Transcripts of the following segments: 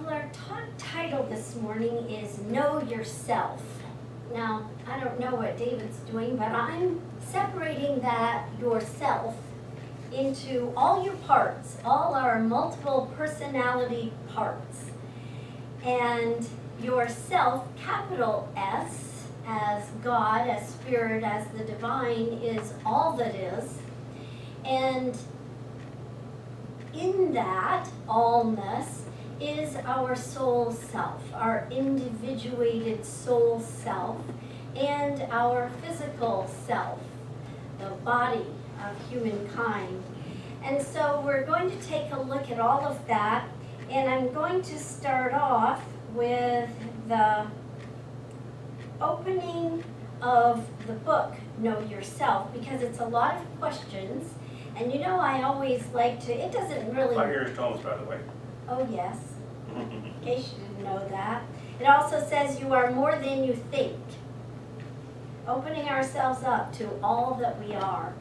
Well, our talk title this morning is Know Yourself. Now, I don't know what David's doing, but I'm separating that yourself into all your parts, all our multiple personality parts. And yourself, capital S, as God, as Spirit, as the divine, is all that is. And in that allness is our soul self, our individuated soul self, and our physical self, the body of humankind. And so we're going to take a look at all of that, and I'm going to start off with the opening of the book, Know Yourself, because it's a lot of questions. And you know, I always like to, it doesn't really... By Ernest Holmes, by the way. Oh, yes. In case you didn't know that. It also says you are more than you think. Opening ourselves up to all that we are.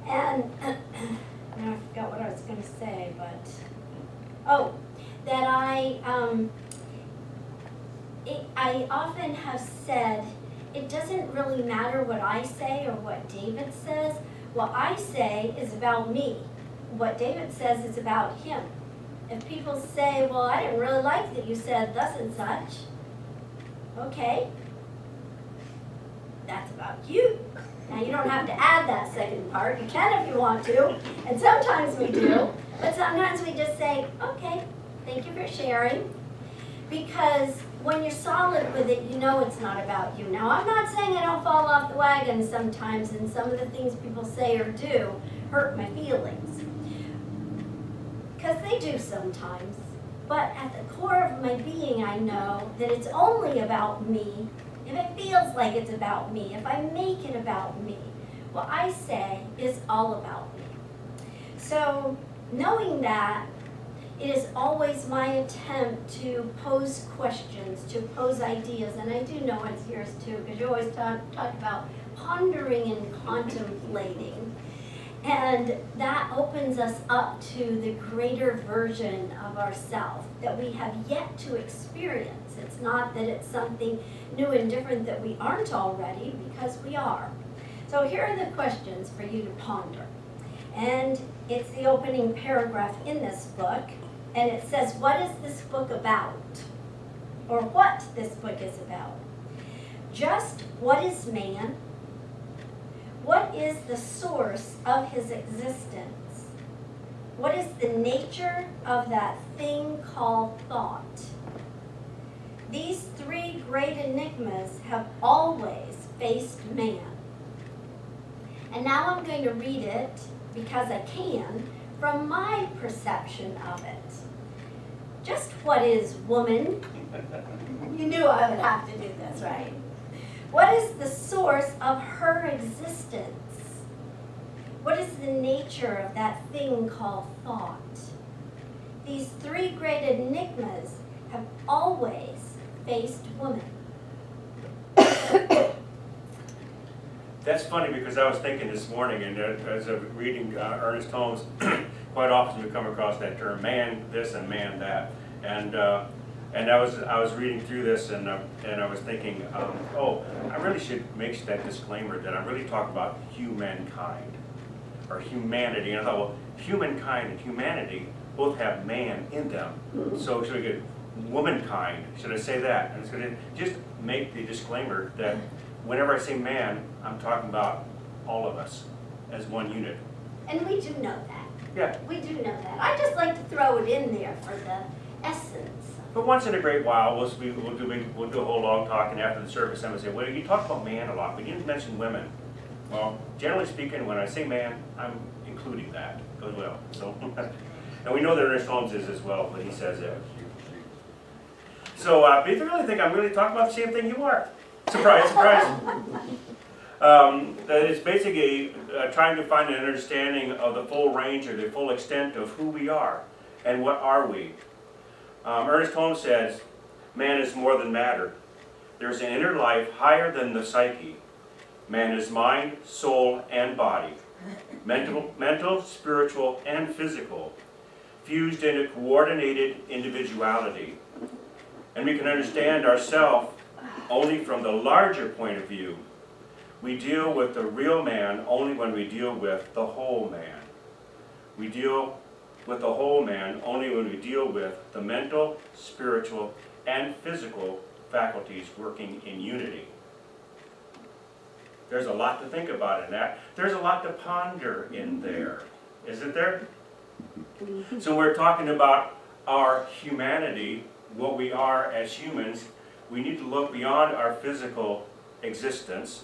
And I forgot what I was going to say, but... Oh, that I often have said, it doesn't really matter what I say or what David says. What I say is about me. What David says is about him. If people say, well, I didn't really like that you said thus and such, okay, that's about you. Now you don't have to add that second part. You can if you want to, and sometimes we do, but sometimes we just say, okay, thank you for sharing, because when you're solid with it, you know it's not about you. Now, I'm not saying I don't fall off the wagon sometimes, and some of the things people say or do hurt my feelings. Because they do sometimes. But at the core of my being, I know that it's only about me if it feels like it's about me, if I make it about me. What I say is all about me. So, knowing that, it is always my attempt to pose questions, to pose ideas, and I do know it's yours too, because you always talk about pondering and contemplating. And that opens us up to the greater version of ourselves that we have yet to experience. It's not that it's something new and different that we aren't already, because we are. So here are the questions for you to ponder. And it's the opening paragraph in this book. And it says, what is this book about? Or what this book is about. Just what is man? What is the source of his existence? What is the nature of that thing called thought? These three great enigmas have always faced man. And now I'm going to read it, because I can, from my perception of it. Just what is woman? You knew I would have to do this, right? What is the source of her existence? What is the nature of that thing called thought? These three great enigmas have always faced woman. That's funny, because I was thinking this morning, and as I'm reading Ernest Holmes, quite often we come across that term, man this and man that. And I was reading through this, and I was thinking, oh, I really should make that disclaimer that I'm really talking about humankind, or humanity. And I thought, well, humankind and humanity both have man in them. So should I get womankind? Should I say that? And it's going to just make the disclaimer that whenever I say man, I'm talking about all of us as one unit. And we do know that. Yeah. We do know that. I just like to throw it in there for the essence. But once in a great while, we'll do a whole long talk, and after the service, I'm going to say, well, you talk about man a lot, but you didn't mention women. Well, generally speaking, when I say man, I'm including that as well. So, and we know that Ernest Holmes is as well, but he says it. So, but if you really think I'm really talking about the same thing, you are. Surprise, surprise. It's basically trying to find an understanding of the full range or the full extent of who we are and what are we. Ernest Holmes says, man is more than matter. There is an inner life higher than the psyche. Man is mind, soul, and body. Mental, spiritual, and physical. fused into coordinated individuality. And we can understand ourself only from the larger point of view. We deal with the real man only when we deal with the whole man. We deal with the whole man only when we deal with the mental, spiritual, and physical faculties working in unity. There's a lot to think about in that. There's a lot to ponder in there, isn't there? So we're talking about our humanity, what we are as humans. We need to look beyond our physical existence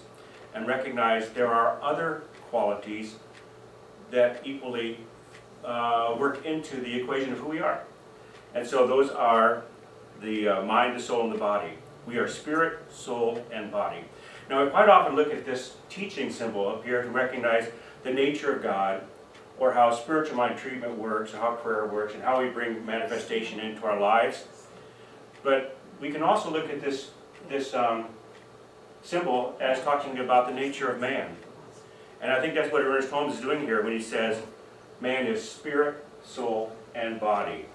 and recognize there are other qualities that equally work into the equation of who we are. And so those are the mind, the soul, and the body. We are spirit, soul, and body. Now, I quite often look at this teaching symbol up here to recognize the nature of God, or how spiritual mind treatment works, or how prayer works, and how we bring manifestation into our lives. But we can also look at this symbol as talking about the nature of man. And I think that's what Ernest Holmes is doing here when he says, man is spirit, soul, and body.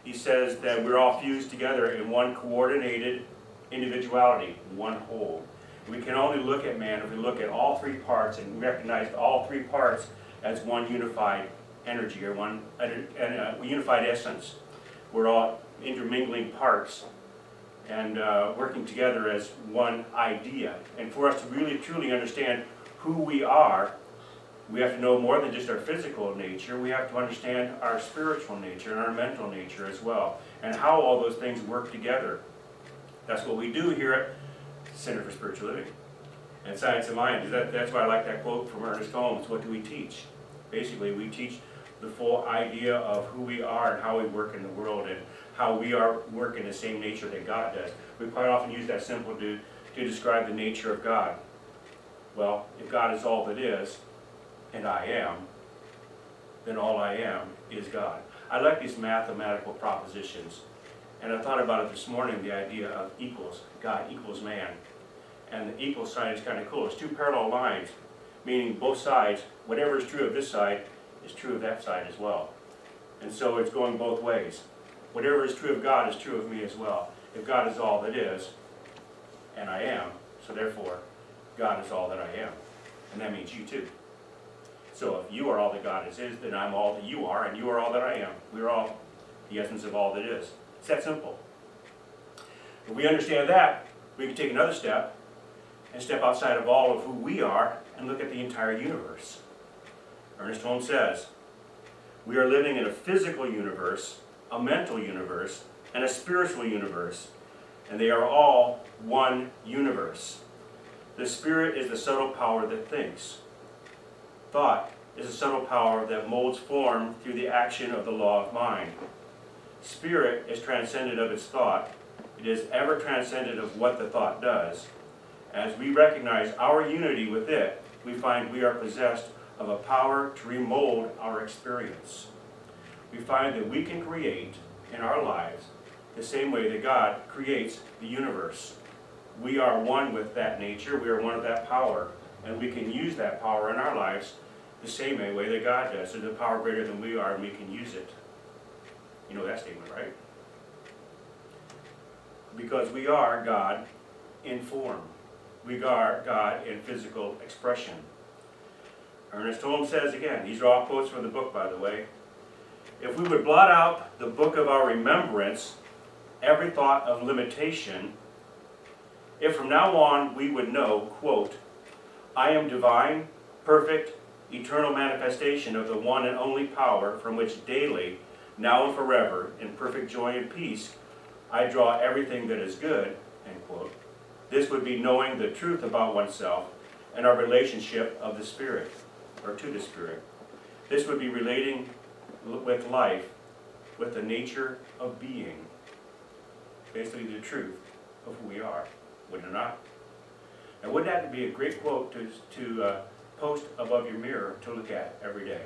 He says that we're all fused together in one coordinated individuality, one whole. We can only look at man if we look at all three parts and recognize all three parts as one unified energy, or one unified essence. We're all intermingling parts and working together as one idea. And for us to really truly understand who we are, we have to know more than just our physical nature. We have to understand our spiritual nature and our mental nature as well, and how all those things work together. That's what we do here at Center for Spiritual Living and Science of Mind. That's why I like that quote from Ernest Holmes. What do we teach? Basically, we teach the full idea of who we are and how we work in the world, and how we are working the same nature that God does. We quite often use that symbol to describe the nature of God. Well, if God is all that is, and I am, then all I am is God. I like these mathematical propositions, and I thought about it this morning, the idea of equals, God equals man. And the equal sign is kind of cool. It's two parallel lines, meaning both sides, whatever is true of this side is true of that side as well. And so it's going both ways. Whatever is true of God is true of me as well. If God is all that is, and I am, so therefore, God is all that I am. And that means you too. So if you are all that God is, then I'm all that you are, and you are all that I am. We're all the essence of all that is. It's that simple. If we understand that, we can take another step and step outside of all of who we are and look at the entire universe. Ernest Holmes says, we are living in a physical universe, a mental universe, and a spiritual universe, and they are all one universe. The spirit is the subtle power that thinks. Thought is a subtle power that molds form through the action of the law of mind. Spirit is transcendent of its thought. It is ever transcendent of what the thought does. As we recognize our unity with it, we find we are possessed of a power to remold our experience. We find that we can create in our lives the same way that God creates the universe. We are one with that nature, we are one with that power, and we can use that power in our lives the same way that God does. There's a power greater than we are, and we can use it. You know that statement, right? Because we are God in form. We are God in physical expression. Ernest Holmes says again, these are all quotes from the book, by the way, if we would blot out the book of our remembrance, every thought of limitation, if from now on we would know, quote, I am divine, perfect, eternal manifestation of the one and only power from which daily, now and forever, in perfect joy and peace, I draw everything that is good, end quote. This would be knowing the truth about oneself and our relationship of the Spirit, or to the Spirit. This would be relating with life, with the nature of being, basically the truth of who we are, would it not? And wouldn't that be a great quote to post above your mirror to look at every day?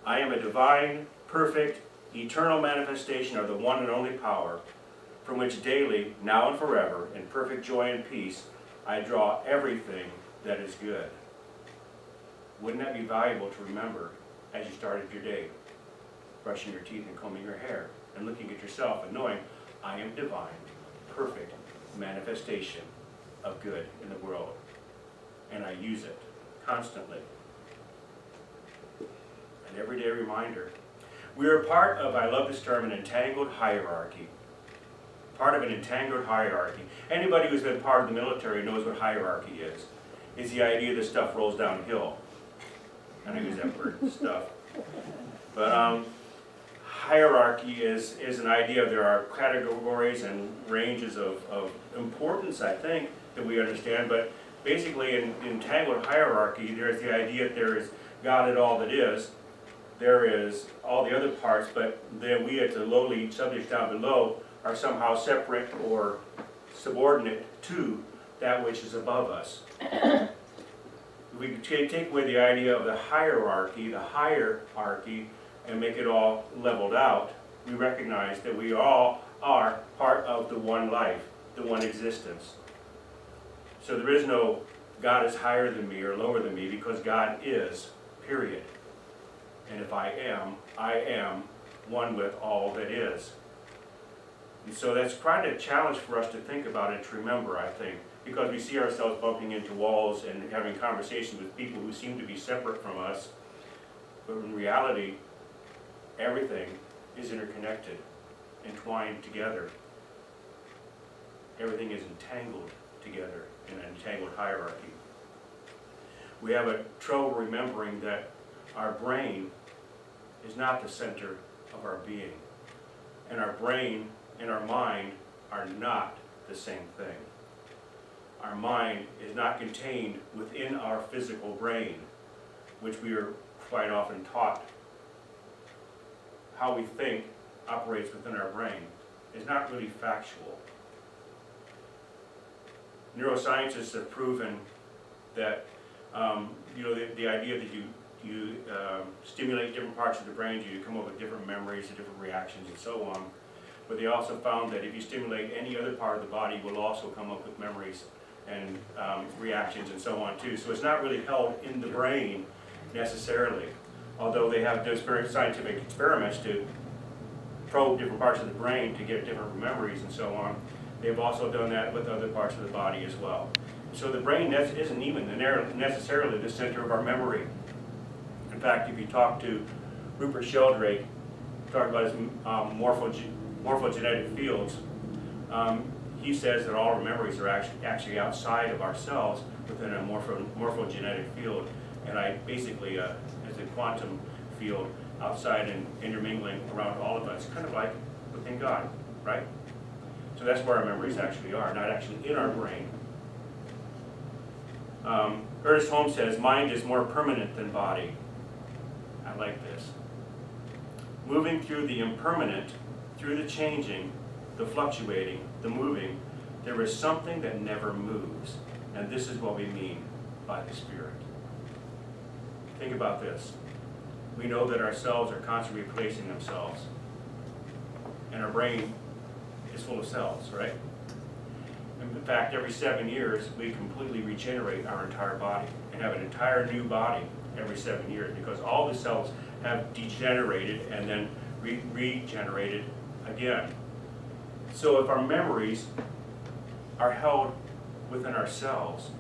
I am a divine, perfect, eternal manifestation of the one and only power, from which daily, now and forever, in perfect joy and peace, I draw everything that is good. Wouldn't that be valuable to remember as you started your day? Brushing your teeth and combing your hair and looking at yourself and knowing, I am divine, perfect manifestation of good in the world. And I use it constantly. An everyday reminder. We are part of, I love this term, an entangled hierarchy. Part of an entangled hierarchy. Anybody who's been part of the military knows what hierarchy is. It's the idea that stuff rolls downhill. And I use that word, stuff. But hierarchy is an idea. There are categories and ranges of importance, I think, that we understand. But basically, in entangled hierarchy, there's the idea that there is God at all that is. There is all the other parts, but then we, at the lowly subjects down below, are somehow separate or subordinate to that which is above us. We take away the idea of the hierarchy, and make it all leveled out. We recognize that we all are part of the one life, the one existence. So there is no God is higher than me or lower than me, because God is, period. And if I am one with all that is. And so that's quite a challenge for us to think about and to remember, I think, because we see ourselves bumping into walls and having conversations with people who seem to be separate from us. But in reality, everything is interconnected, entwined together. Everything is entangled together in an entangled hierarchy. We have a trouble remembering that our brain is not the center of our being. And our brain and our mind are not the same thing. Our mind is not contained within our physical brain, which we are quite often taught. How we think operates within our brain is not really factual. Neuroscientists have proven that the idea that you stimulate different parts of the brain, you come up with different memories and different reactions and so on. But they also found that if you stimulate any other part of the body, you will also come up with memories and reactions and so on too. So it's not really held in the brain necessarily, although they have those very scientific experiments to probe different parts of the brain to get different memories and so on. They've also done that with other parts of the body as well. So the brain isn't even necessarily the center of our memory. In fact, if you talk to Rupert Sheldrake, talk about his morphogenetic fields, he says that all our memories are actually outside of ourselves within a morphogenetic field. And I basically, as a quantum field, outside and intermingling around all of us, kind of like within God, right? So that's where our memories actually are, not actually in our brain. Ernest Holmes says, mind is more permanent than body. I like this. Moving through the impermanent, through the changing, the fluctuating, the moving, there is something that never moves. And this is what we mean by the Spirit. Think about this. We know that our cells are constantly replacing themselves. And our brain is full of cells, right? In fact, every 7 years, we completely regenerate our entire body and have an entire new body every 7 years, because all the cells have degenerated and then regenerated again. So if our memories are held within ourselves,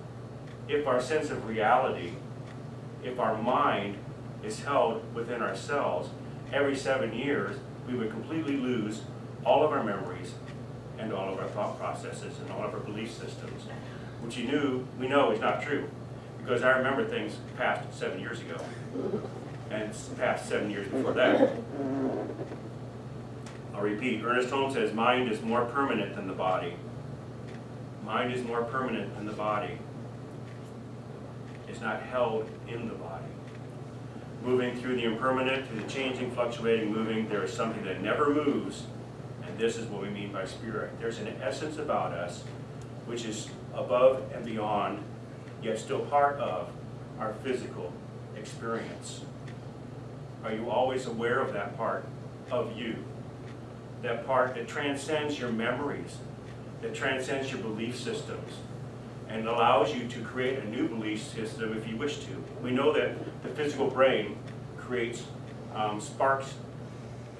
if our sense of reality, if our mind is held within ourselves, every 7 years, we would completely lose all of our memories and all of our thought processes and all of our belief systems, which we know is not true, because I remember things past 7 years ago and past 7 years before that. I'll repeat. Ernest Holmes says, mind is more permanent than the body. Mind is more permanent than the body. It's not held in the body. Moving through the impermanent, through the changing, fluctuating, moving, there is something that never moves, and this is what we mean by spirit. There's an essence about us which is above and beyond, yet still part of our physical experience. Are you always aware of that part of you? That part that transcends your memories, that transcends your belief systems, and allows you to create a new belief system if you wish to. We know that the physical brain creates sparks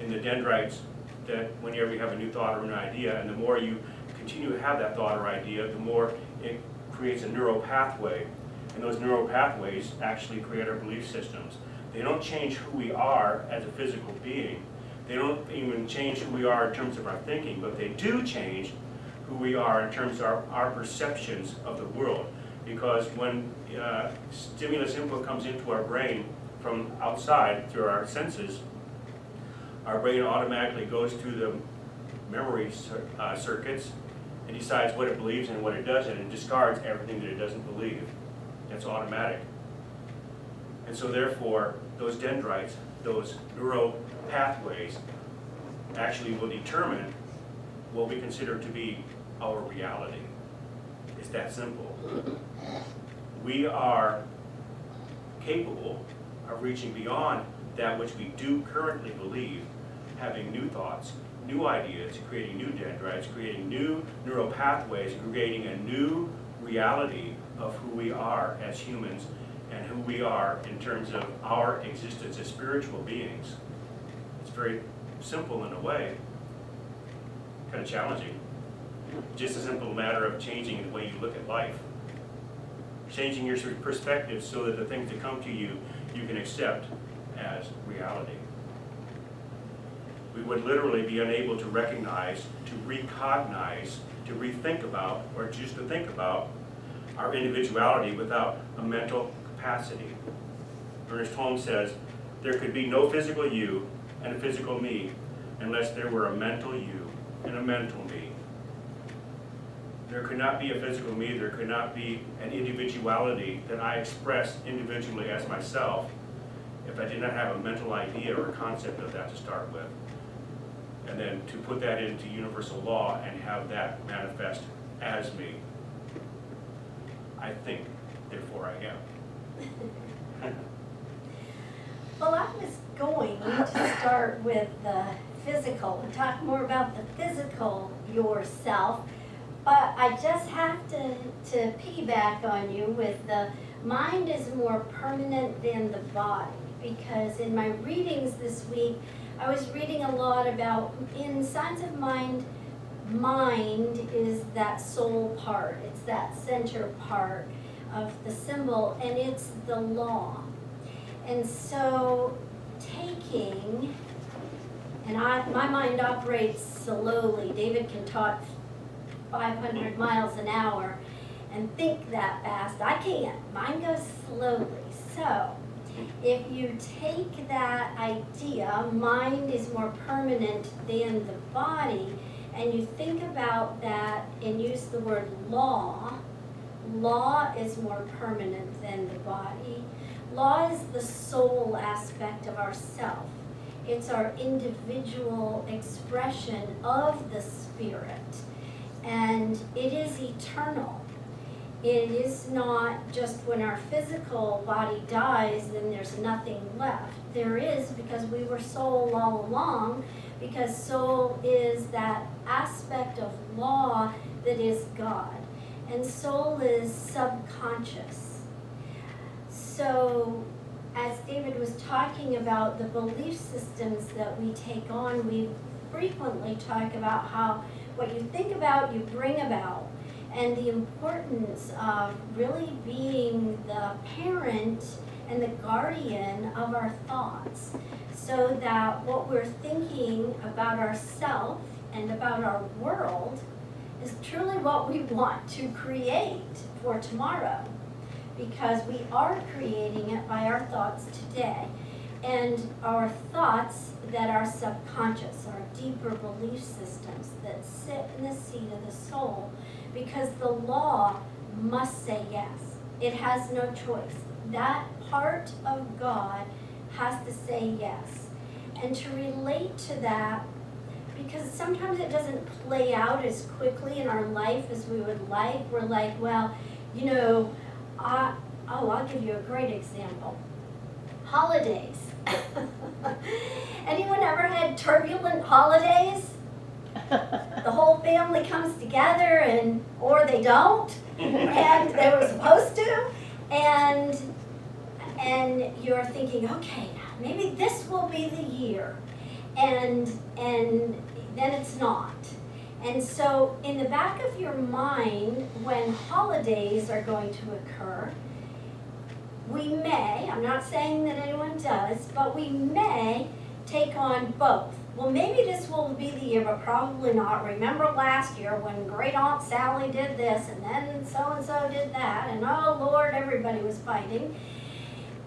in the dendrites that whenever you have a new thought or an idea, and the more you continue to have that thought or idea, the more it creates a neural pathway. And those neural pathways actually create our belief systems. They don't change who we are as a physical being. They don't even change who we are in terms of our thinking, but they do change who we are in terms of our perceptions of the world. Because when stimulus input comes into our brain from outside through our senses, our brain automatically goes through the memory circuits and decides what it believes and what it doesn't, and discards everything that it doesn't believe. That's automatic. And so therefore, those dendrites, those neural pathways, actually will determine what we consider to be our reality. It's that simple. We are capable of reaching beyond that which we do currently believe, having new thoughts, new ideas, creating new dendrites, creating new neural pathways, creating a new reality of who we are as humans and who we are in terms of our existence as spiritual beings. It's very simple in a way, kind of challenging. Just a simple matter of changing the way you look at life. Changing your perspective so that the things that come to you, you can accept as reality. We would literally be unable to recognize, to recognize, to rethink about, or just to think about our individuality without a mental capacity. Ernest Holmes says, there could be no physical you and a physical me unless there were a mental you and a mental me. There could not be a physical me, there could not be an individuality that I express individually as myself if I did not have a mental idea or a concept of that to start with. And then to put that into universal law and have that manifest as me. I think, therefore I am. Well, I was going to start with the physical and talk more about the physical yourself, but I just have to piggyback on you with the mind is more permanent than the body, because in my readings this week, I was reading a lot about, in Science of Mind, mind is that soul part, it's that center part of the symbol, and it's the law. And so taking, and my mind operates slowly. David can talk 500 miles an hour and think that fast. I can't. Mine goes slowly. So if you take that idea, mind is more permanent than the body, and you think about that and use the word law, law is more permanent than the body. Law is the soul aspect of ourself. It's our individual expression of the spirit, and it is eternal. It is not just when our physical body dies, then there's nothing left. There is, because we were soul all along, because soul is that aspect of law that is God. And soul is subconscious. So, as David was talking about the belief systems that we take on, we frequently talk about how what you think about, you bring about. And the importance of really being the parent and the guardian of our thoughts, so that what we're thinking about ourselves and about our world is truly what we want to create for tomorrow, because we are creating it by our thoughts today. And our thoughts that are subconscious, our deeper belief systems that sit in the seat of the soul, because the law must say yes. It has no choice. That part of God has to say yes. And to relate to that, because sometimes it doesn't play out as quickly in our life as we would like. We're like, well, you know, I'll give you a great example. Holidays. Anyone ever had turbulent holidays? The whole family comes together, or they don't. and they were supposed to, and you're thinking, okay, maybe this will be the year, and then it's not. And so in the back of your mind, when holidays are going to occur, we may, I'm not saying that anyone does, but we may take on both. Well, maybe this will be the year, but probably not. Remember last year when Great Aunt Sally did this, and then so-and-so did that, and oh Lord, everybody was fighting,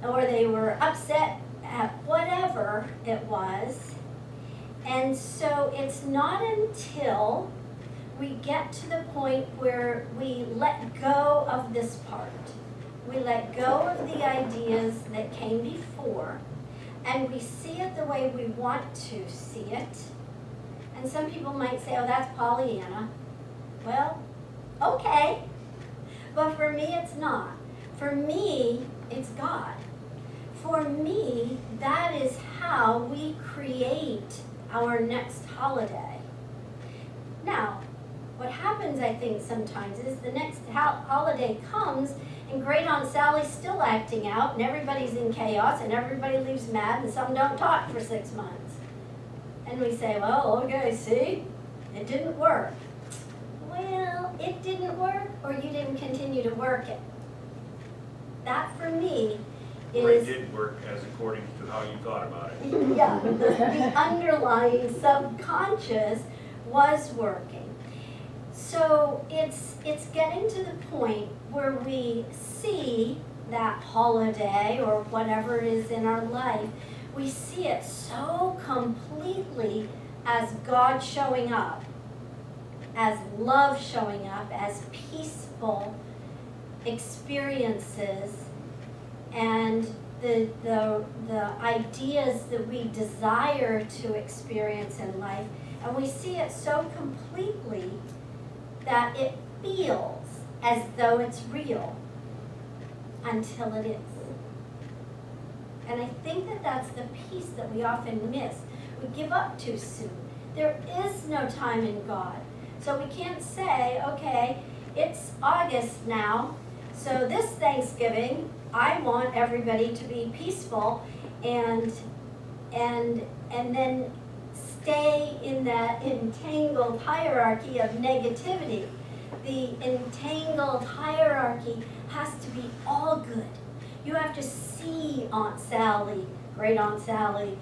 or they were upset at whatever it was. And so it's not until we get to the point where we let go of this part. We let go of the ideas that came before, and we see it the way we want to see it. And some people might say, oh, that's Pollyanna. Well, okay. But for me, it's not. For me, it's God. For me, that is how we create our next holiday. Now, what happens, I think, sometimes is the next holiday comes and Great Aunt Sally's still acting out and everybody's in chaos and everybody leaves mad and some don't talk for 6 months. And we say, well, okay, see, it didn't work. Well, it didn't work, or you didn't continue to work it. That, for me, Or it is, did work as according to how you thought about it. yeah, the underlying subconscious was working. So it's getting to the point where we see that holiday or whatever it is in our life, we see it so completely as God showing up, as love showing up, as peaceful experiences, and the ideas that we desire to experience in life, and we see it so completely that it feels as though it's real until it is. And I think that that's the piece that we often miss. We give up too soon. There is no time in God. So we can't say, okay, it's August now, so this Thanksgiving, I want everybody to be peaceful and then stay in that entangled hierarchy of negativity. The entangled hierarchy has to be all good. You have to see Aunt Sally, Great Aunt Sally,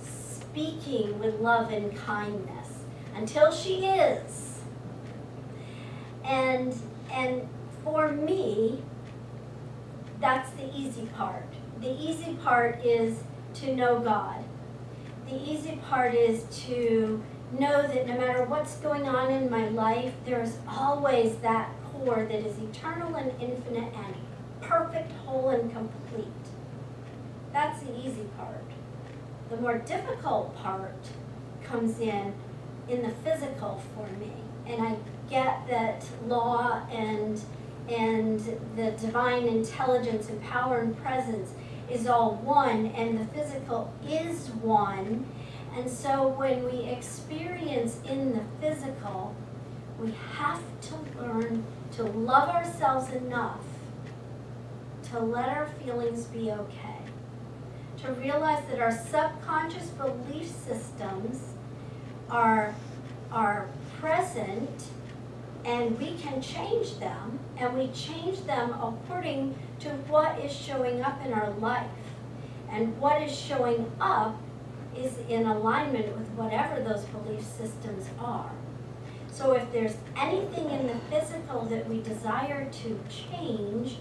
speaking with love and kindness until she is. And for me, that's the easy part. The easy part is to know God. The easy part is to know that no matter what's going on in my life, there's always that core that is eternal and infinite and perfect, whole, and complete. That's the easy part. The more difficult part comes in the physical for me. And I get that law and the divine intelligence and power and presence is all one, and the physical is one. And so when we experience in the physical, we have to learn to love ourselves enough to let our feelings be okay. To realize that our subconscious belief systems are present, and we can change them, and we change them according to what is showing up in our life. And what is showing up is in alignment with whatever those belief systems are. So if there's anything in the physical that we desire to change,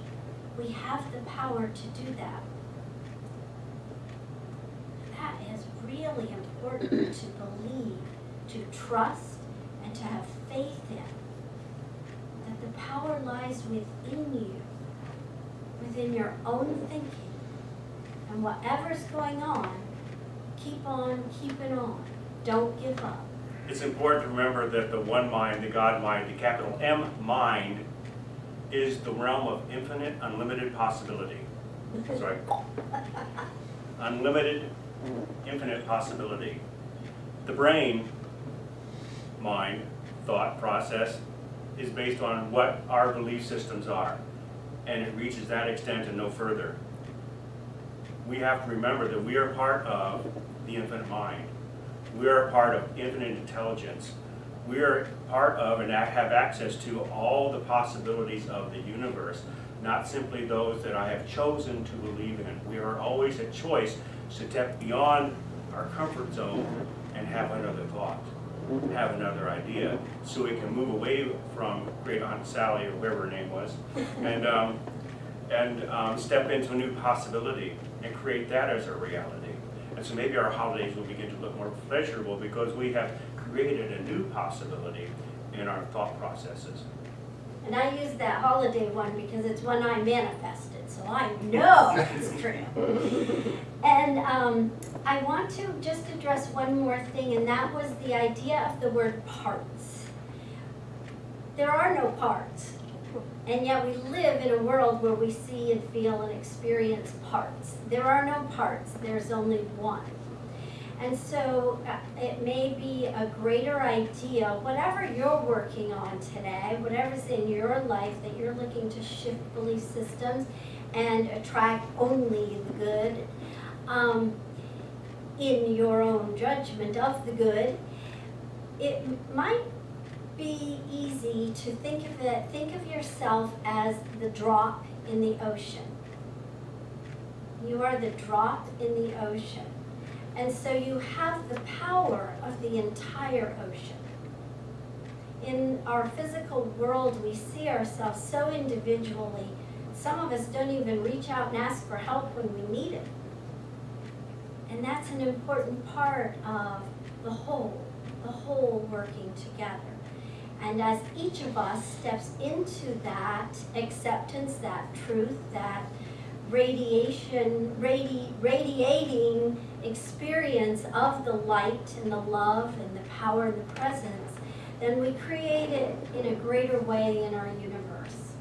we have the power to do that. That is really important to believe, to trust, and to have faith in. That the power lies within you, within your own thinking. And whatever's going on, keep on keeping on. Don't give up. It's important to remember that the one mind, the God mind, the capital M mind, is the realm of infinite, unlimited possibility. Sorry. Unlimited, infinite possibility. The brain, mind, thought process, is based on what our belief systems are, and it reaches that extent and no further. We have to remember that we are part of the infinite mind. We are part of infinite intelligence. We are part of and have access to all the possibilities of the universe, not simply those that I have chosen to believe in. We are always a choice to step beyond our comfort zone and have another thought, have another idea, so we can move away from Great Aunt Sally, or whoever her name was, and step into a new possibility and create that as our reality. And so maybe our holidays will begin to look more pleasurable because we have created a new possibility in our thought processes. And I use that holiday one because it's one I manifested, so I know it's true. And I want to just address one more thing, and that was the idea of the word parts. There are no parts, and yet we live in a world where we see and feel and experience parts. There are no parts, there's only one. And so it may be a greater idea, whatever you're working on today, whatever's in your life that you're looking to shift belief systems and attract only the good, in your own judgment of the good, it might be easy to think of yourself as the drop in the ocean. You are the drop in the ocean. And so you have the power of the entire ocean. In our physical world, we see ourselves so individually. Some of us don't even reach out and ask for help when we need it. And that's an important part of the whole working together. And as each of us steps into that acceptance, that truth, that radiating experience of the light and the love and the power and the presence, then we create it in a greater way in our universe.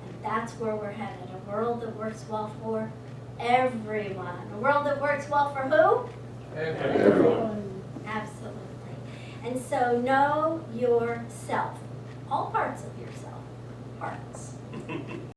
And that's where we're headed, a world that works well for everyone. A world that works well for who? Everyone. Absolutely. And so know yourself, all parts of yourself, parts.